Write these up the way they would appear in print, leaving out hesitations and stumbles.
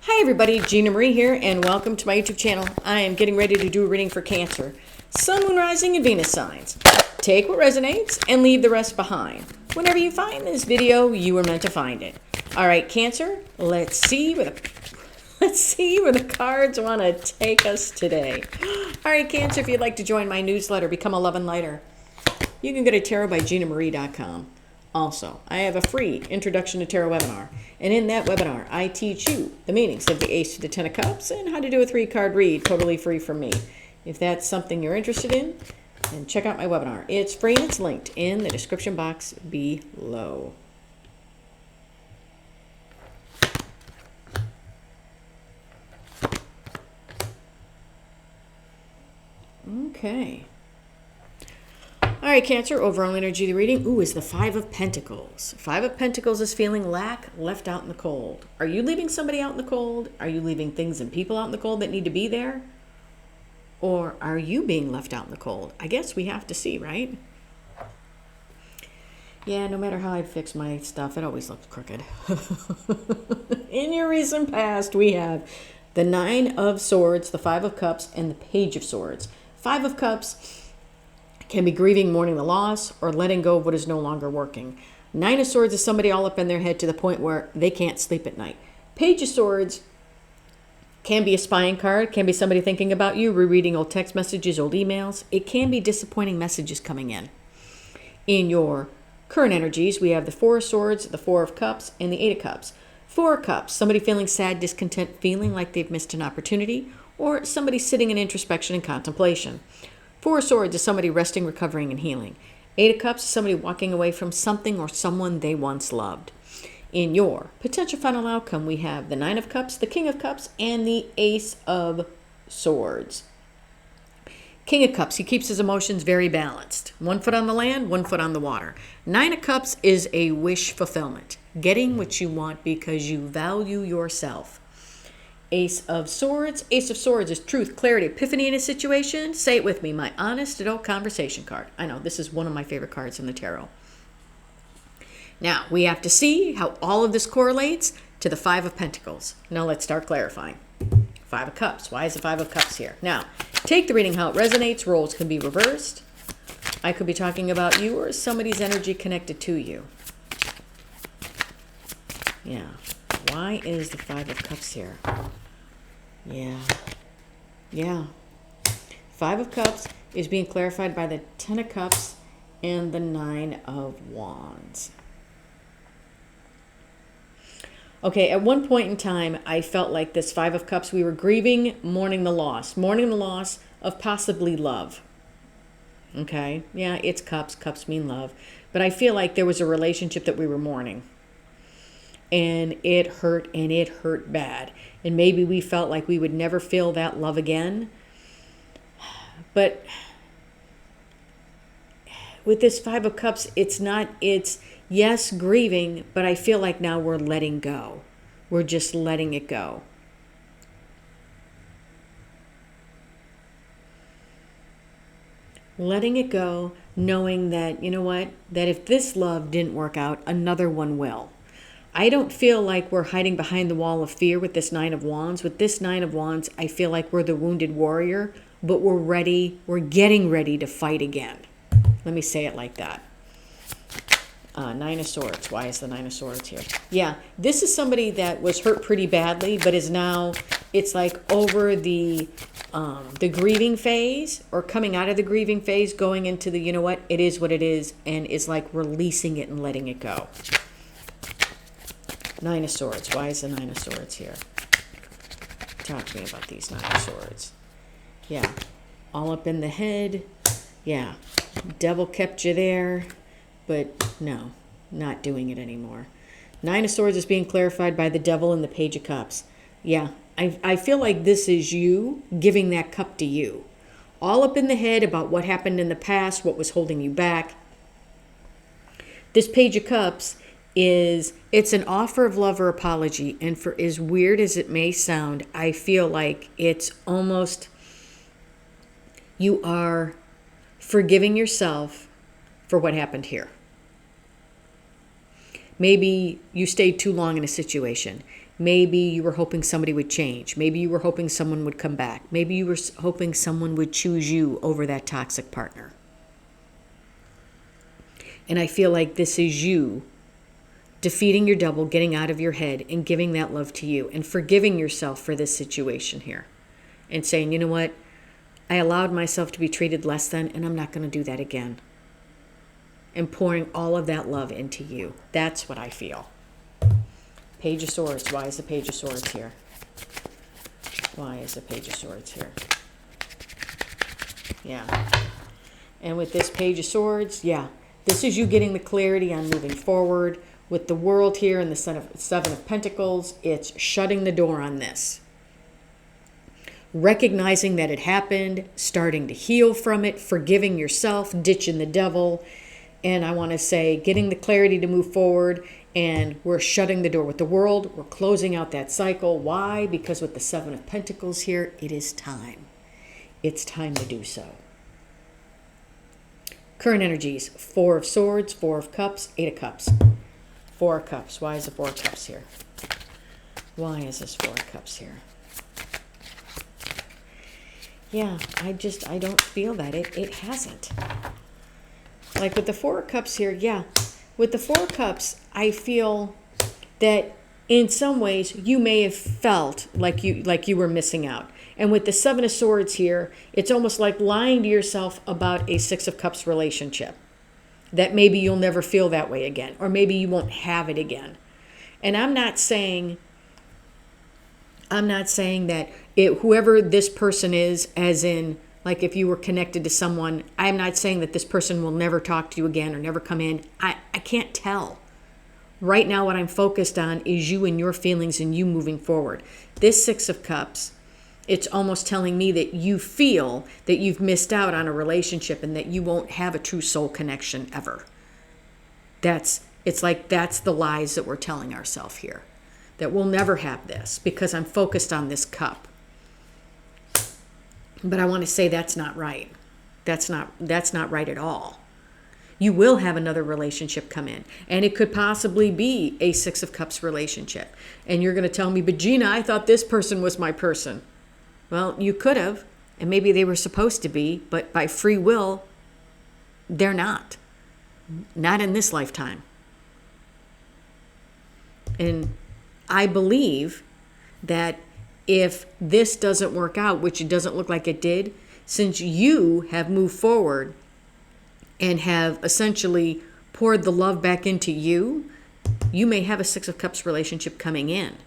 Hi everybody, Gina Marie here, and welcome to my YouTube channel. I am getting ready to do a reading for Cancer, Sun, Moon, Rising, and Venus signs. Take what resonates and leave the rest behind. Whenever you find this video, you were meant to find it. All right, Cancer, let's see where the cards want to take us today. All right, Cancer, if you'd like to join my newsletter, Become a Love and Lighter, you can go to tarotbyginamarie.com. Also, I have a free Introduction to Tarot webinar, and in that webinar, I teach you the meanings of the Ace to the Ten of Cups and how to do a 3-card read totally free from me. If that's something you're interested in, then check out my webinar. It's free and it's linked in the description box below. Okay. All right, Cancer, overall energy of the reading, is the Five of Pentacles. Five of Pentacles is feeling lack, left out in the cold. Are you leaving somebody out in the cold? Are you leaving things and people out in the cold that need to be there? Or are you being left out in the cold? I guess we have to see, right? Yeah, no matter how I fix my stuff, it always looks crooked. In your recent past, we have the Nine of Swords, the Five of Cups, and the Page of Swords. Five of Cups can be grieving, mourning the loss, or letting go of what is no longer working. Nine of Swords is somebody all up in their head to the point where they can't sleep at night. Page of Swords can be a spying card, can be somebody thinking about you, rereading old text messages, old emails. It can be disappointing messages coming in. In your current energies, we have the Four of Swords, the Four of Cups, and the Eight of Cups. Four of Cups, somebody feeling sad, discontent, feeling like they've missed an opportunity, or somebody sitting in introspection and contemplation. Four of Swords is somebody resting, recovering, and healing. Eight of Cups is somebody walking away from something or someone they once loved. In your potential final outcome, we have the Nine of Cups, the King of Cups, and the Ace of Swords. King of Cups, he keeps his emotions very balanced. 1 foot on the land, 1 foot on the water. Nine of Cups is a wish fulfillment, getting what you want because you value yourself. Ace of Swords. Ace of Swords is truth, clarity, epiphany in a situation. Say it with me, my honest adult conversation card. I know, this is one of my favorite cards in the tarot. Now, we have to see how all of this correlates to the Five of Pentacles. Now, let's start clarifying. Five of Cups. Why is the Five of Cups here? Now, take the reading how it resonates. Roles can be reversed. I could be talking about you or somebody's energy connected to you. Yeah. Why is the Five of Cups here? Yeah. Five of Cups is being clarified by the Ten of Cups and the Nine of Wands. Okay, at one point in time, I felt like this Five of Cups, we were grieving, mourning the loss of possibly love. Okay, yeah, it's cups. Cups mean love. But I feel like there was a relationship that we were mourning. And it hurt bad. And maybe we felt like we would never feel that love again. But with this Five of Cups, it's yes, grieving, but I feel like now we're letting go. We're just letting it go. Letting it go, knowing that, you know what, that if this love didn't work out, another one will. I don't feel like we're hiding behind the wall of fear with this Nine of Wands. With this Nine of Wands, I feel like we're the wounded warrior, but we're ready, we're getting ready to fight again. Let me say it like that. Nine of Swords. Why is the Nine of Swords here? Yeah, this is somebody that was hurt pretty badly, but is now, it's like over the grieving phase, or coming out of the grieving phase, going into the, you know what, it is what it is, and it's like releasing it and letting it go. Nine of Swords. Why is the Nine of Swords here? Talk to me about these Nine of Swords. Yeah. All up in the head. Yeah. Devil kept you there. But no, not doing it anymore. Nine of Swords is being clarified by the Devil and the Page of Cups. Yeah. I feel like this is you giving that cup to you. All up in the head about what happened in the past, what was holding you back. This Page of Cups it's an offer of love or apology, and for as weird as it may sound, I feel like it's almost you are forgiving yourself for what happened here. Maybe you stayed too long in a situation. Maybe you were hoping somebody would change. Maybe you were hoping someone would come back. Maybe you were hoping someone would choose you over that toxic partner. And I feel like this is you defeating your double, getting out of your head, and giving that love to you, and forgiving yourself for this situation here. And saying, you know what? I allowed myself to be treated less than, and I'm not going to do that again. And pouring all of that love into you. That's what I feel. Page of Swords. Why is the Page of Swords here? Why is the Page of Swords here? Yeah. And with this Page of Swords, yeah. This is you getting the clarity on moving forward. With the World here and the Seven of Pentacles, it's shutting the door on this. Recognizing that it happened, starting to heal from it, forgiving yourself, ditching the devil. And I want to say getting the clarity to move forward, and we're shutting the door. With the World, we're closing out that cycle. Why? Because with the Seven of Pentacles here, it is time. It's time to do so. Current energies, Four of Swords, Four of Cups, Eight of Cups. Four of Cups. Why is the Four of Cups here? Why is this Four of Cups here? Yeah, I don't feel that. It hasn't. Like with the Four of Cups here, yeah. With the Four of Cups, I feel that in some ways you may have felt like you were missing out. And with the Seven of Swords here, it's almost like lying to yourself about a Six of Cups relationship. That maybe you'll never feel that way again. Or maybe you won't have it again. And I'm not saying that whoever this person is, as in, like if you were connected to someone, I'm not saying that this person will never talk to you again or never come in. I can't tell. Right now what I'm focused on is you and your feelings and you moving forward. This Six of Cups, it's almost telling me that you feel that you've missed out on a relationship and that you won't have a true soul connection ever. It's like that's the lies that we're telling ourselves here. That we'll never have this because I'm focused on this cup. But I want to say that's not right. That's not right at all. You will have another relationship come in. And it could possibly be a Six of Cups relationship. And you're going to tell me, but Gina, I thought this person was my person. Well, you could have. And maybe they were supposed to be. But by free will, they're not. Not in this lifetime. And I believe that if this doesn't work out, which it doesn't look like it did, since you have moved forward and have essentially poured the love back into you, you may have a Six of Cups relationship coming in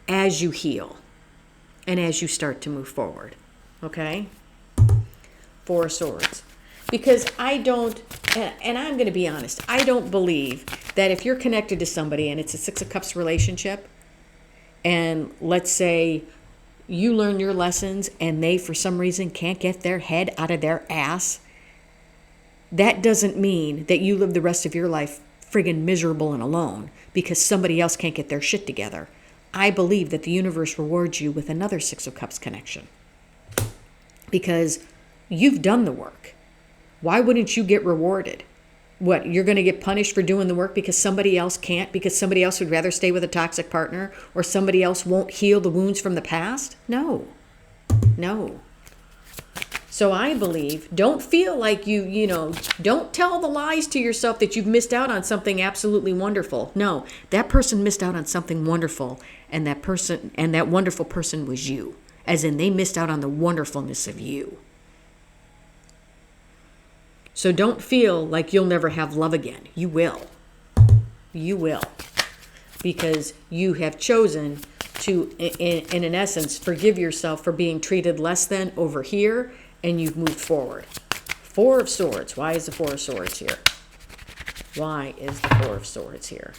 as you heal and as you start to move forward. Okay? Four of Swords. Because I don't, and I'm going to be honest, I don't believe that if you're connected to somebody and it's a Six of Cups relationship, and let's say you learn your lessons and they, for some reason, can't get their head out of their ass, that doesn't mean that you live the rest of your life friggin' miserable and alone because somebody else can't get their shit together. I believe that the universe rewards you with another Six of Cups connection because you've done the work. Why wouldn't you get rewarded? What, you're going to get punished for doing the work because somebody else can't, because somebody else would rather stay with a toxic partner, or somebody else won't heal the wounds from the past? No. So I believe, don't feel like don't tell the lies to yourself that you've missed out on something absolutely wonderful. No, that person missed out on something wonderful, and that wonderful person was you. As in, they missed out on the wonderfulness of you. So don't feel like you'll never have love again. You will. You will. Because you have chosen to, in essence, forgive yourself for being treated less than over here, and you've moved forward. Four of Swords. Why is the Four of Swords here? Why is the Four of Swords here?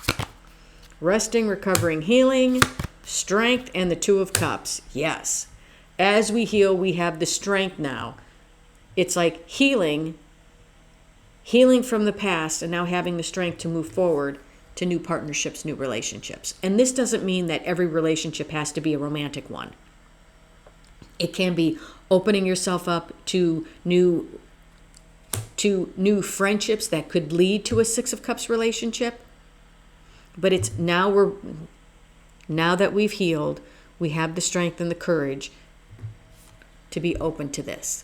Resting, recovering, healing, strength, and the Two of Cups. Yes. As we heal, we have the strength now. It's like healing from the past, and now having the strength to move forward to new partnerships, new relationships. And this doesn't mean that every relationship has to be a romantic one. It can be opening yourself up to new friendships that could lead to a Six of Cups relationship. But it's now Now that we've healed, we have the strength and the courage to be open to this.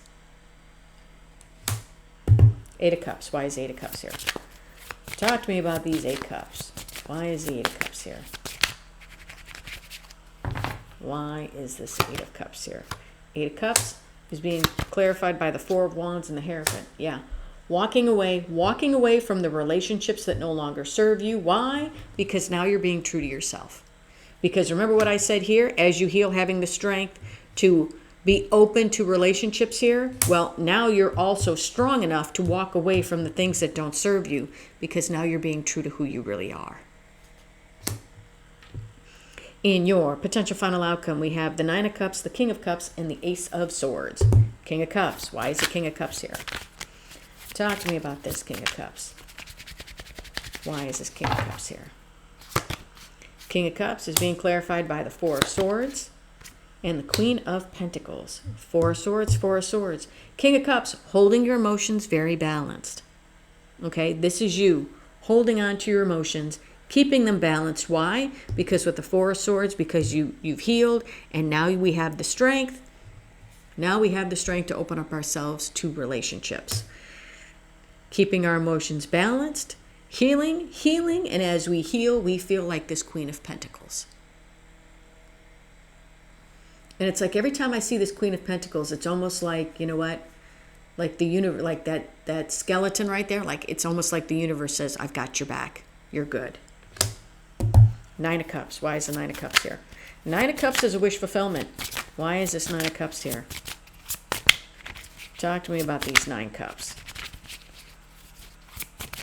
Eight of Cups. Why is Eight of Cups here? Talk to me about these 8 cups. Why is the 8 of Cups here? Why is this 8 of Cups here? 8 of Cups is being clarified by the 4 of Wands and the Hierophant. Yeah. Walking away from the relationships that no longer serve you. Why? Because now you're being true to yourself. Because remember what I said here, as you heal, having the strength to be open to relationships here. Well, now you're also strong enough to walk away from the things that don't serve you, because now you're being true to who you really are. In your potential final outcome, we have the 9 of Cups, the King of Cups, and the Ace of Swords. King of Cups. Why is the King of Cups here? Talk to me about this King of Cups. Why is this King of Cups here? King of Cups is being clarified by the 4 of Swords and the Queen of Pentacles. 4 of Swords, 4 of Swords. King of Cups, holding your emotions very balanced. Okay, this is you holding on to your emotions, keeping them balanced. Why? Because with the 4 of Swords, because you've healed, and now we have the strength. Now we have the strength to open up ourselves to relationships. Keeping our emotions balanced, healing, and as we heal, we feel like this Queen of Pentacles. And it's like every time I see this Queen of Pentacles, it's almost like, you know what? Like the universe, like that skeleton right there. Like it's almost like the universe says, I've got your back. You're good. 9 of Cups. Why is the 9 of Cups here? 9 of Cups is a wish fulfillment. Why is this 9 of Cups here? Talk to me about these 9 cups.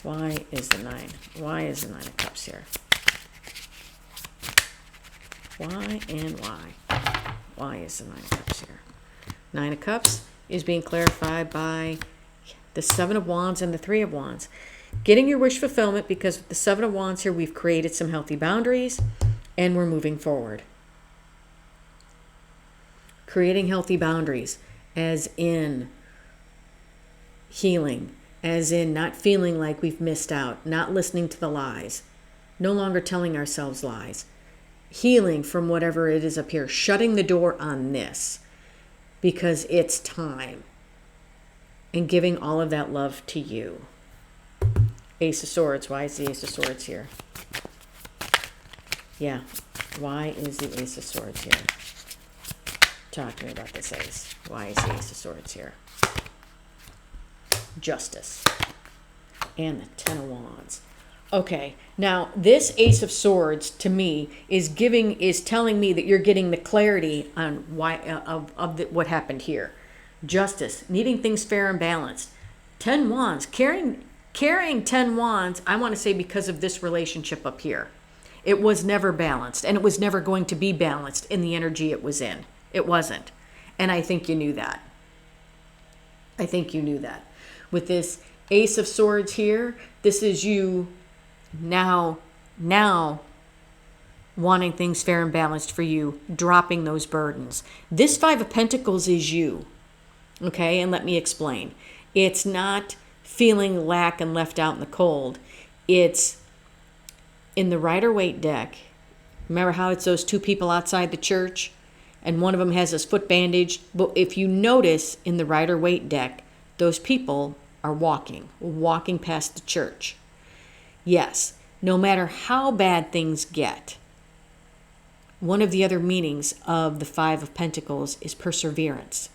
Why is the 9? Why is the 9 of Cups here? Why and why? Why is the 9 of Cups here? 9 of Cups is being clarified by the 7 of Wands and the 3 of Wands. Getting your wish fulfillment, because with the 7 of Wands here, we've created some healthy boundaries and we're moving forward. Creating healthy boundaries, as in healing, as in not feeling like we've missed out, not listening to the lies, no longer telling ourselves lies. Healing from whatever it is up here, shutting the door on this because it's time, and giving all of that love to you. Ace of Swords. Why is the Ace of Swords here? Yeah. Why is the Ace of Swords here? Talk to me about this Ace. Why is the Ace of Swords here? Justice. And the 10 of Wands. Okay, now this Ace of Swords to me is telling me that you're getting the clarity on why what happened here. Justice, needing things fair and balanced. 10 Wands, carrying 10 Wands, I want to say because of this relationship up here. It was never balanced, and it was never going to be balanced in the energy it was in. It wasn't. And I think you knew that. I think you knew that. With this Ace of Swords here, this is you now wanting things fair and balanced for you, dropping those burdens. This 5 of Pentacles is you. Okay, and let me explain. It's not feeling lack and left out in the cold. It's in the Rider-Waite deck. Remember how it's those 2 people outside the church and one of them has his foot bandaged? But if you notice in the Rider-Waite deck, those people are walking past the church. Yes, no matter how bad things get, one of the other meanings of the 5 of Pentacles is perseverance,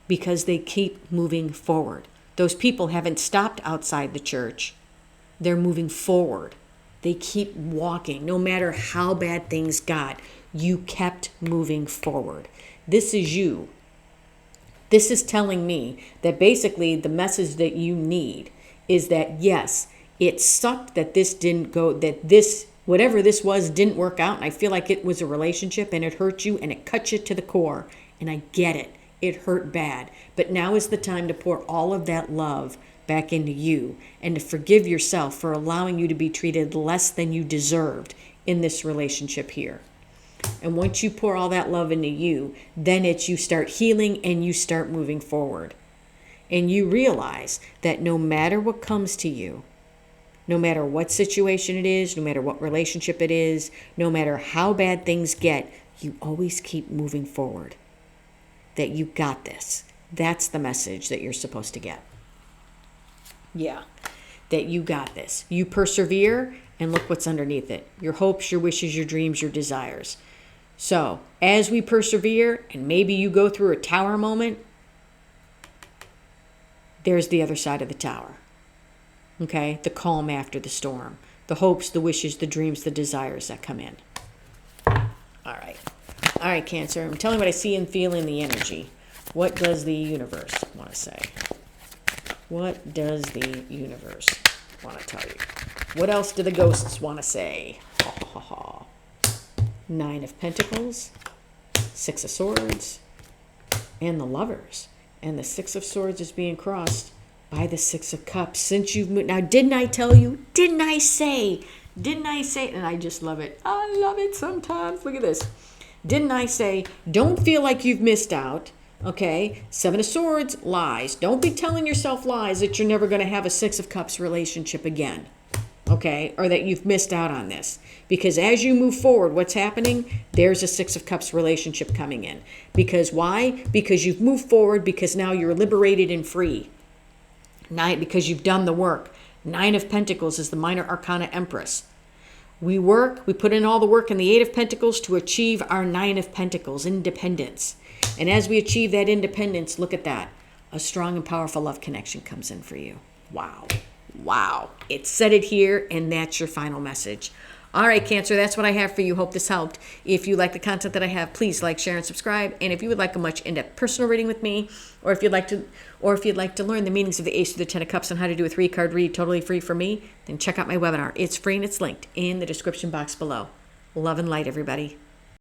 because they keep moving forward. Those people haven't stopped outside the church. They're moving forward. They keep walking. No matter how bad things got, you kept moving forward. This is you. This is telling me that basically the message that you need is that, yes, it sucked that this didn't go, that this, whatever this was, didn't work out. And I feel like it was a relationship and it hurt you and it cut you to the core. And I get it. It hurt bad. But now is the time to pour all of that love back into you and to forgive yourself for allowing you to be treated less than you deserved in this relationship here. And once you pour all that love into you, then you start healing and you start moving forward. And you realize that no matter what comes to you, no matter what situation it is, no matter what relationship it is, no matter how bad things get, you always keep moving forward. That you got this. That's the message that you're supposed to get. Yeah, that you got this. You persevere, and look what's underneath it. Your hopes, your wishes, your dreams, your desires. So, as we persevere, and maybe you go through a tower moment, there's the other side of the tower. Okay? The calm after the storm. The hopes, the wishes, the dreams, the desires that come in. All right. All right, Cancer. I'm telling you what I see and feel in the energy. What does the universe want to say? What does the universe want to tell you? What else do the ghosts want to say? Ha, ha, ha. 9 of Pentacles, 6 of Swords, and the Lovers. And the 6 of Swords is being crossed by the 6 of Cups. Since you've moved, now didn't I tell you? Didn't I say? And I just love it. I love it sometimes. Look at this. Didn't I say, don't feel like you've missed out. Okay, 7 of Swords, lies. Don't be telling yourself lies that you're never going to have a 6 of Cups relationship again. Okay, or that you've missed out on this. Because as you move forward, what's happening? There's a 6 of Cups relationship coming in. Because why? Because you've moved forward, because now you're liberated and free. Because you've done the work. 9 of Pentacles is the minor arcana Empress. We put in all the work in the 8 of Pentacles to achieve our 9 of Pentacles, independence. And as we achieve that independence, look at that. A strong and powerful love connection comes in for you. Wow. Wow. It said it here, and that's your final message. All right, Cancer, that's what I have for you. Hope this helped. If you like the content that I have, please like, share, and subscribe. And if you would like a much in-depth personal reading with me, or if you'd like to learn the meanings of the Ace of the 10 of Cups and how to do a 3-card read totally free for me, then check out my webinar. It's free and it's linked in the description box below. Love and light, everybody.